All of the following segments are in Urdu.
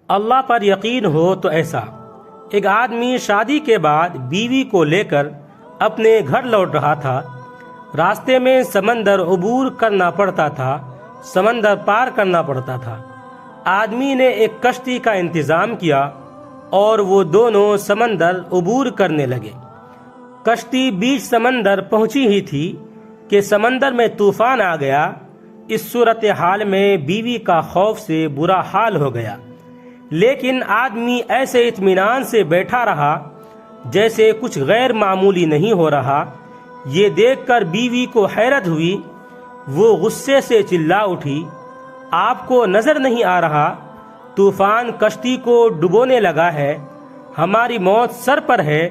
اللہ پر یقین ہو تو ایسا۔ ایک آدمی شادی کے بعد بیوی کو لے کر اپنے گھر لوٹ رہا تھا۔ راستے میں سمندر عبور کرنا پڑتا تھا، سمندر پار کرنا پڑتا تھا۔ آدمی نے ایک کشتی کا انتظام کیا اور وہ دونوں سمندر عبور کرنے لگے۔ کشتی بیچ سمندر پہنچی ہی تھی کہ سمندر میں طوفان آ گیا۔ اس صورتحال میں بیوی کا خوف سے برا حال ہو گیا، لیکن آدمی ایسے اطمینان سے بیٹھا رہا جیسے کچھ غیر معمولی نہیں ہو رہا۔ یہ دیکھ کر بیوی کو حیرت ہوئی۔ وہ غصے سے چلا اٹھی، آپ کو نظر نہیں آ رہا طوفان کشتی کو ڈبونے لگا ہے، ہماری موت سر پر ہے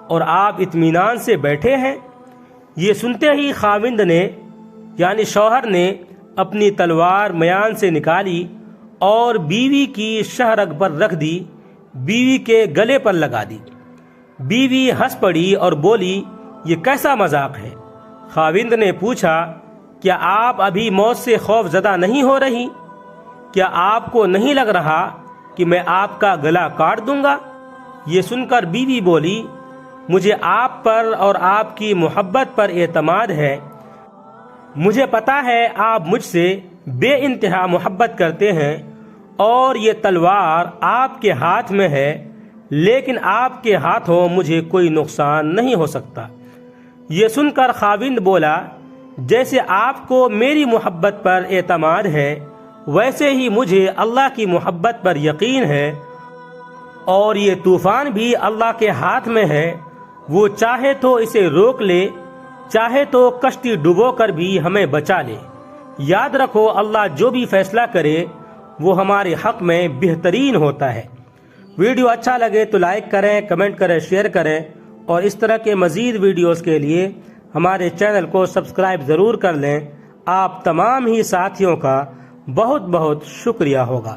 اور آپ اطمینان سے بیٹھے ہیں؟ یہ سنتے ہی خاوند نے یعنی شوہر نے اپنی تلوار میان سے نکالی اور بیوی کی شہرگ پر رکھ دی، بیوی کے گلے پر لگا دی۔ بیوی ہنس پڑی اور بولی، یہ کیسا مذاق ہے؟ خاوند نے پوچھا، کیا آپ ابھی موت سے خوف زدہ نہیں ہو رہی؟ کیا آپ کو نہیں لگ رہا کہ میں آپ کا گلا کاٹ دوں گا؟ یہ سن کر بیوی بولی، مجھے آپ پر اور آپ کی محبت پر اعتماد ہے۔ مجھے پتا ہے آپ مجھ سے بے انتہا محبت کرتے ہیں اور یہ تلوار آپ کے ہاتھ میں ہے، لیکن آپ کے ہاتھوں مجھے کوئی نقصان نہیں ہو سکتا۔ یہ سن کر خاوند بولا، جیسے آپ کو میری محبت پر اعتماد ہے ویسے ہی مجھے اللہ کی محبت پر یقین ہے، اور یہ طوفان بھی اللہ کے ہاتھ میں ہے، وہ چاہے تو اسے روک لے، چاہے تو کشتی ڈبو کر بھی ہمیں بچا لے۔ یاد رکھو، اللہ جو بھی فیصلہ کرے وہ ہمارے حق میں بہترین ہوتا ہے۔ ویڈیو اچھا لگے تو لائک کریں، کمنٹ کریں، شیئر کریں، اور اس طرح کے مزید ویڈیوز کے لیے ہمارے چینل کو سبسکرائب ضرور کر لیں۔ آپ تمام ہی ساتھیوں کا بہت بہت شکریہ ہوگا۔